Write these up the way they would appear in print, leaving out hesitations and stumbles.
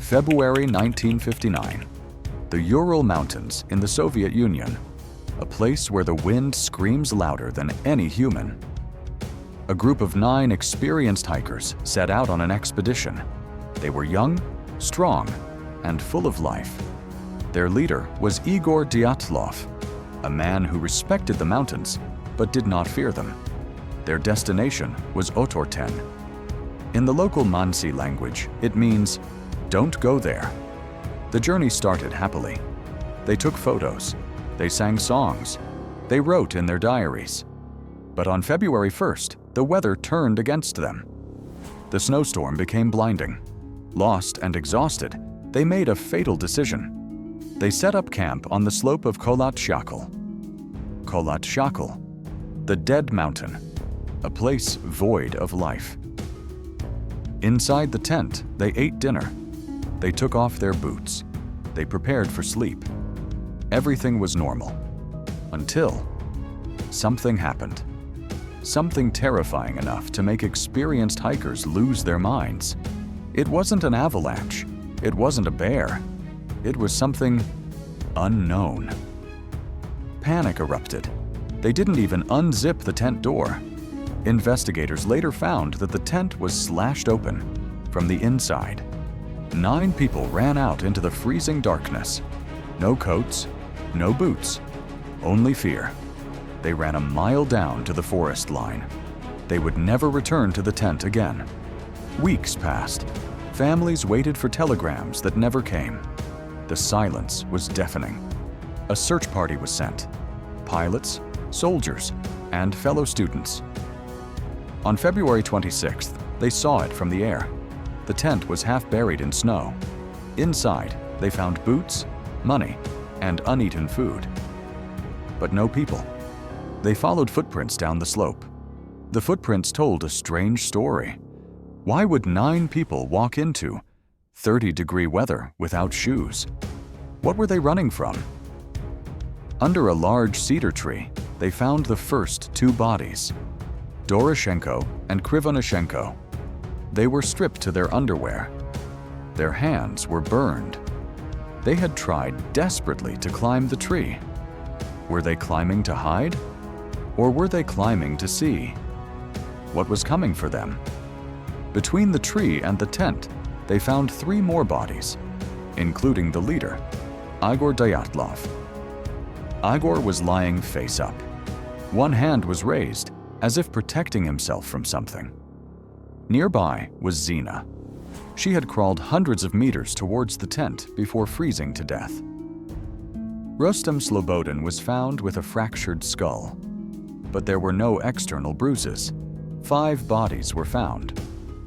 February 1959. The Ural Mountains in the Soviet Union, a place where the wind screams louder than any human. A group of 9 experienced hikers set out on an expedition. They were young, strong, and full of life. Their leader was Igor Dyatlov, a man who respected the mountains but did not fear them. Their destination was Otorten. In the local Mansi language, it means, "Don't go there." The journey started happily. They took photos, they sang songs, they wrote in their diaries. But on February 1st, the weather turned against them. The snowstorm became blinding. Lost and exhausted, they made a fatal decision. They set up camp on the slope of Kholat Syakhl. Kholat Syakhl, the dead mountain, a place void of life. Inside the tent, they ate dinner. They took off their boots. They prepared for sleep. Everything was normal. Until something happened. Something terrifying enough to make experienced hikers lose their minds. It wasn't an avalanche. It wasn't a bear. It was something unknown. Panic erupted. They didn't even unzip the tent door. Investigators later found that the tent was slashed open from the inside. 9 people ran out into the freezing darkness. No coats, no boots, only fear. They ran a mile down to the forest line. They would never return to the tent again. Weeks passed. Families waited for telegrams that never came. The silence was deafening. A search party was sent. Pilots, soldiers, and fellow students. On February 26th, they saw it from the air. The tent was half buried in snow. Inside, they found boots, money, and uneaten food. But no people. They followed footprints down the slope. The footprints told a strange story. Why would 9 people walk into 30-degree weather without shoes? What were they running from? Under a large cedar tree, they found the first 2 bodies, Doroshenko and Krivonishenko. They were stripped to their underwear. Their hands were burned. They had tried desperately to climb the tree. Were they climbing to hide? Or were they climbing to see? What was coming for them? Between the tree and the tent, they found 3 more bodies, including the leader, Igor Dyatlov. Igor was lying face up. One hand was raised, as if protecting himself from something. Nearby was Zina. She had crawled hundreds of meters towards the tent before freezing to death. Rustem Slobodin was found with a fractured skull, but there were no external bruises. 5 bodies were found,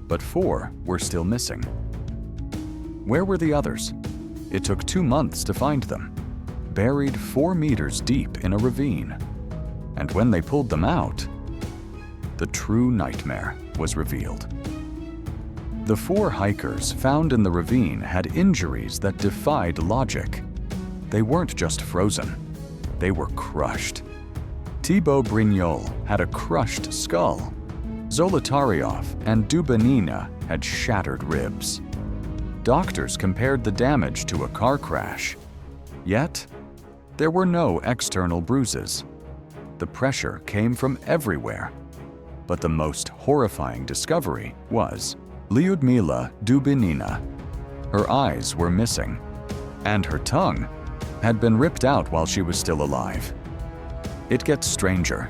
but 4 were still missing. Where were the others? It took 2 months to find them, buried 4 meters deep in a ravine. And when they pulled them out, the true nightmare was revealed. The 4 hikers found in the ravine had injuries that defied logic. They weren't just frozen, they were crushed. Thibaut Brignol had a crushed skull. Zolotaryov and Dubinina had shattered ribs. Doctors compared the damage to a car crash. Yet, there were no external bruises. The pressure came from everywhere. But the most horrifying discovery was Lyudmila Dubinina. Her eyes were missing, and her tongue had been ripped out while she was still alive. It gets stranger.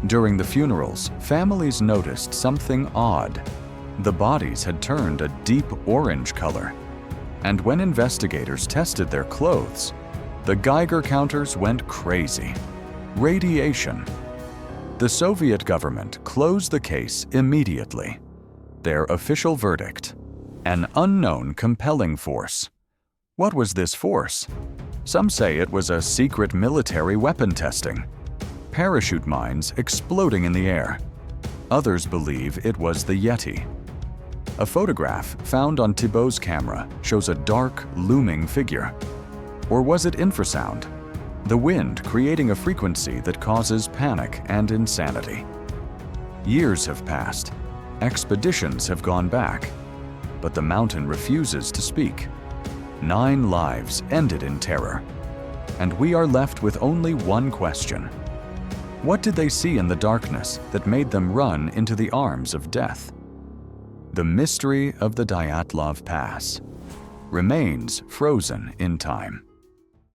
During the funerals, families noticed something odd. The bodies had turned a deep orange color, and when investigators tested their clothes, the Geiger counters went crazy. Radiation. The Soviet government closed the case immediately. Their official verdict: an unknown compelling force. What was this force? Some say it was a secret military weapon testing. Parachute mines exploding in the air. Others believe it was the Yeti. A photograph found on Thibaut's camera shows a dark, looming figure. Or was it infrasound? The wind creating a frequency that causes panic and insanity. Years have passed. Expeditions have gone back. but the mountain refuses to speak. 9 lives ended in terror. And we are left with only one question. What did they see in the darkness that made them run into the arms of death? The mystery of the Dyatlov Pass remains frozen in time.